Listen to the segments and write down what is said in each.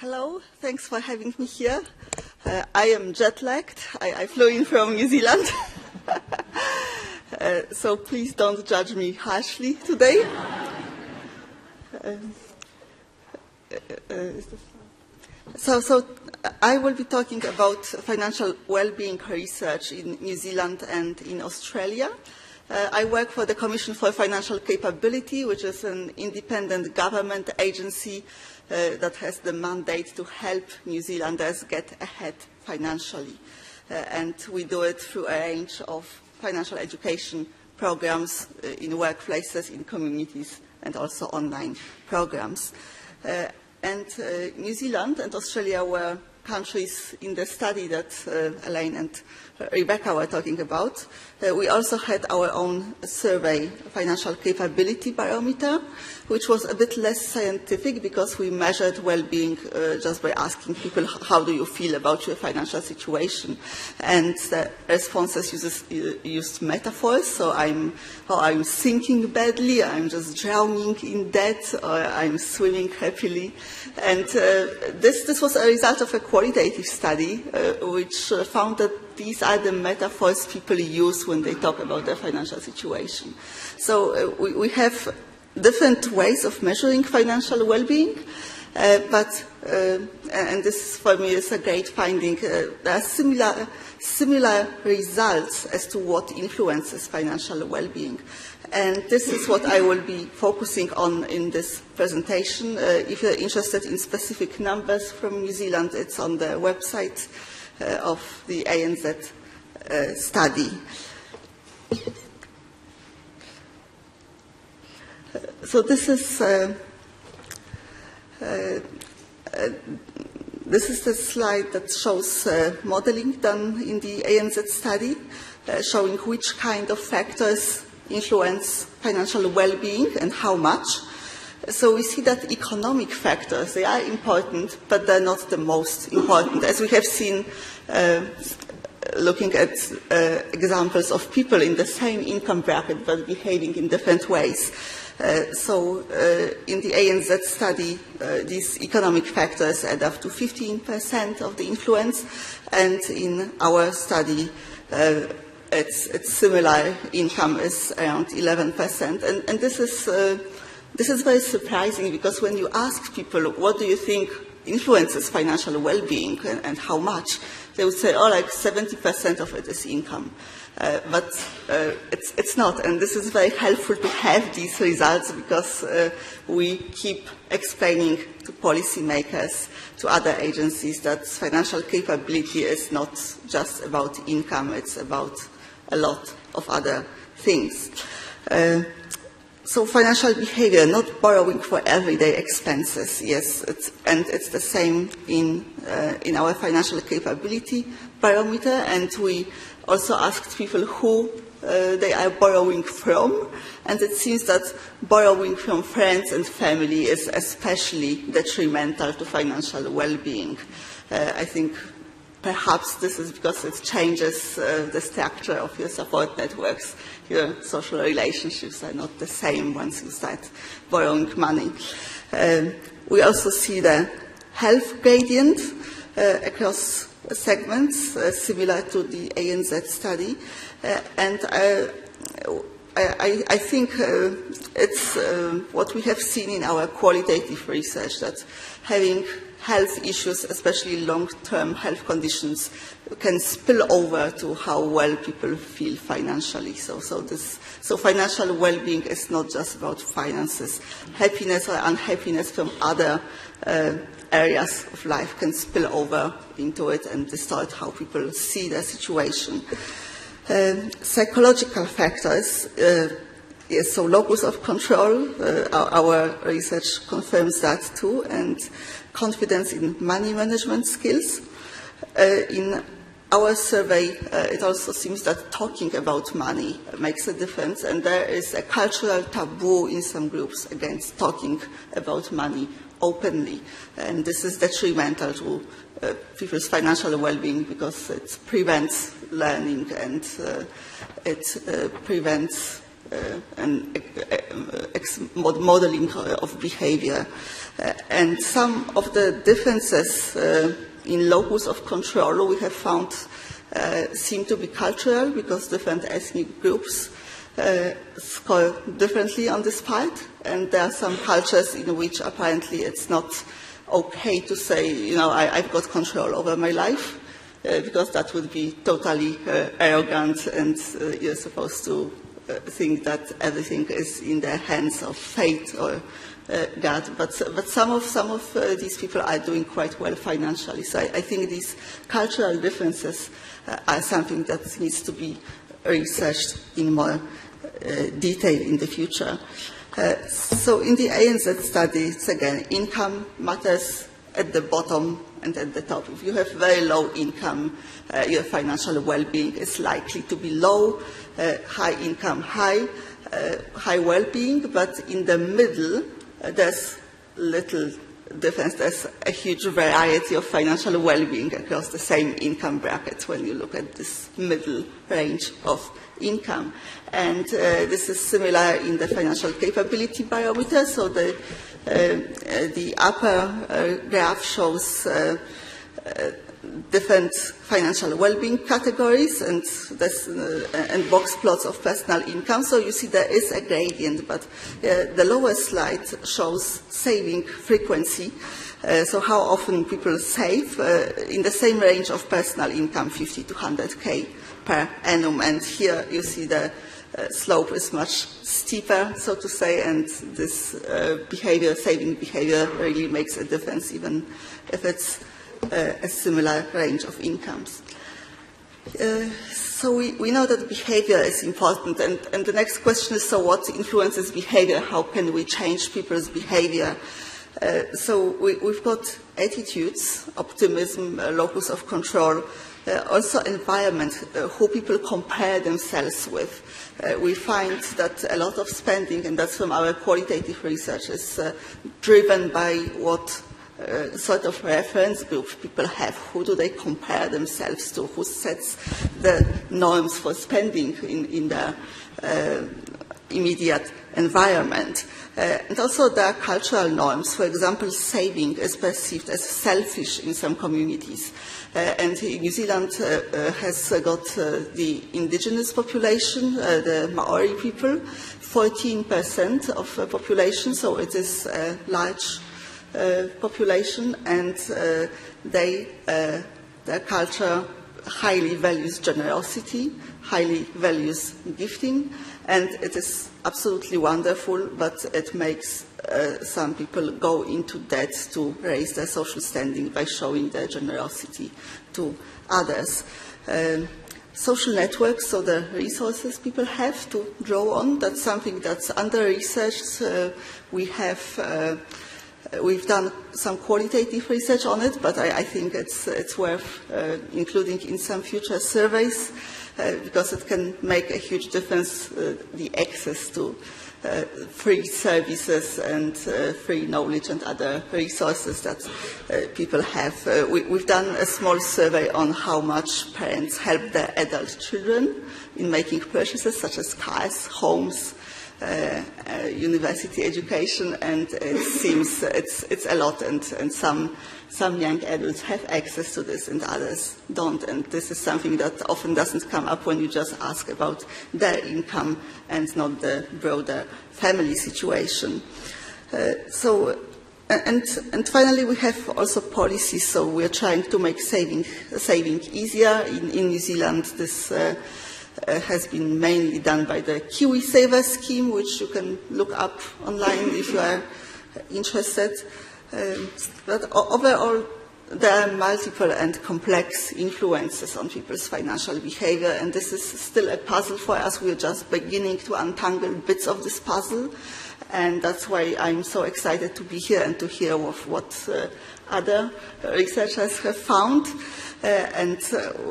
Hello, thanks for having me here. I am jet-lagged. I flew in from New Zealand. So please don't judge me harshly today. So I will be talking about financial well-being research in New Zealand and in Australia. I work for the Commission for Financial Capability, which is an independent government agency that has the mandate to help New Zealanders get ahead financially. And we do it through a range of financial education programs in workplaces, in communities, and also online programs. New Zealand and Australia were countries in the study that Elaine and Rebecca were talking about. We also had our own survey, Financial Capability Barometer, which was a bit less scientific because we measured well-being just by asking people, how do you feel about your financial situation? And the responses used metaphors, so I'm sinking badly, I'm just drowning in debt, or I'm swimming happily. And this was a result of a qualitative study which found that these are the metaphors people use when they talk about their financial situation. So we have different ways of measuring financial well-being, and this for me is a great finding, there are similar results as to what influences financial well-being. And this is what I will be focusing on in this presentation. If you're interested in specific numbers from New Zealand, it's on the website of the ANZ study. So this is the slide that shows modeling done in the ANZ study, showing which kind of factors influence financial well-being and how much. So we see that economic factors, they are important, but they're not the most important. As we have seen looking at examples of people in the same income bracket but behaving in different ways. So in the ANZ study, these economic factors add up to 15% of the influence, and in our study, it's similar. Income is around 11%, and this is very surprising because when you ask people, what do you think influences financial well-being and how much, they would say, oh, like 70% of it is income. But it's not, and this is very helpful to have these results because we keep explaining to policymakers, to other agencies, that financial capability is not just about income, it's about a lot of other things. So financial behavior, not borrowing for everyday expenses, yes, it's the same in our financial capability barometer, and we also asked people who they are borrowing from, and it seems that borrowing from friends and family is especially detrimental to financial well-being. I think perhaps this is because it changes the structure of your support networks. Your social relationships are not the same once you start borrowing money. We also see the health gradient across segments, similar to the ANZ study. And I think it's what we have seen in our qualitative research, that having health issues, especially long-term health conditions, can spill over to how well people feel financially. So financial well-being is not just about finances. Happiness or unhappiness from other areas of life can spill over into it and distort how people see their situation. Psychological factors, yes, so locus of control, our research confirms that too, and confidence in money management skills. In our survey, it also seems that talking about money makes a difference, and there is a cultural taboo in some groups against talking about money openly, and this is detrimental to people's financial well-being because it prevents learning and it prevents modeling of behavior. And some of the differences in locus of control we have found seem to be cultural, because different ethnic groups score differently on this part, and there are some cultures in which apparently it's not okay to say, I've got control over my life, because that would be totally arrogant, and you're supposed to think that everything is in the hands of fate or God. But some of these people are doing quite well financially. So I think these cultural differences are something that needs to be researched in more detail in the future. So in the ANZ study, it's again, income matters at the bottom and at the top. If you have very low income, your financial well-being is likely to be low. High income, high well-being, but in the middle, there's little difference. There's a huge variety of financial well-being across the same income bracket when you look at this middle range of income. And this is similar in the financial capability barometer. So the upper graph shows different financial well-being categories and box plots of personal income. So you see there is a gradient, but the lower slide shows saving frequency. So how often people save in the same range of personal income, 50 to 100K per annum. And here you see the slope is much steeper, so to say, and this saving behavior really makes a difference, even if it's a similar range of incomes. So we know that behavior is important, and the next question is, so what influences behavior? How can we change people's behavior? So we've got attitudes, optimism, locus of control, also environment, who people compare themselves with. We find that a lot of spending, and that's from our qualitative research, is driven by what sort of reference group people have. Who do they compare themselves to? Who sets the norms for spending in the immediate environment? And also there are cultural norms. For example, saving is perceived as selfish in some communities. And New Zealand has got the indigenous population, the Maori people, 14% of the population, so it is a large population, and their culture highly values generosity, highly values gifting, and it is absolutely wonderful, but it makes some people go into debt to raise their social standing by showing their generosity to others. Social networks, so the resources people have to draw on, that's something that's under-researched. We've done some qualitative research on it, but I think it's worth including in some future surveys, because it can make a huge difference, the access to free services and free knowledge and other resources that people have. We've done a small survey on how much parents help their adult children in making purchases, such as cars, homes, university education, and it seems it's a lot, and some young adults have access to this and others don't, and this is something that often doesn't come up when you just ask about their income and not the broader family situation. And finally, we have also policies, so we're trying to make saving easier. In New Zealand, this has been mainly done by the KiwiSaver scheme, which you can look up online if you are interested. But overall, there are multiple and complex influences on people's financial behavior, and this is still a puzzle for us. We're just beginning to untangle bits of this puzzle, and that's why I'm so excited to be here and to hear of what other researchers have found. And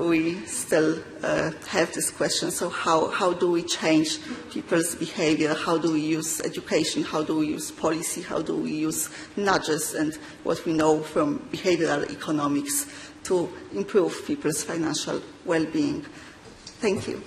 we still have this question, so how do we change people's behavior? How do we use education? How do we use policy? How do we use nudges and what we know from behavioral economics to improve people's financial well-being? Thank you.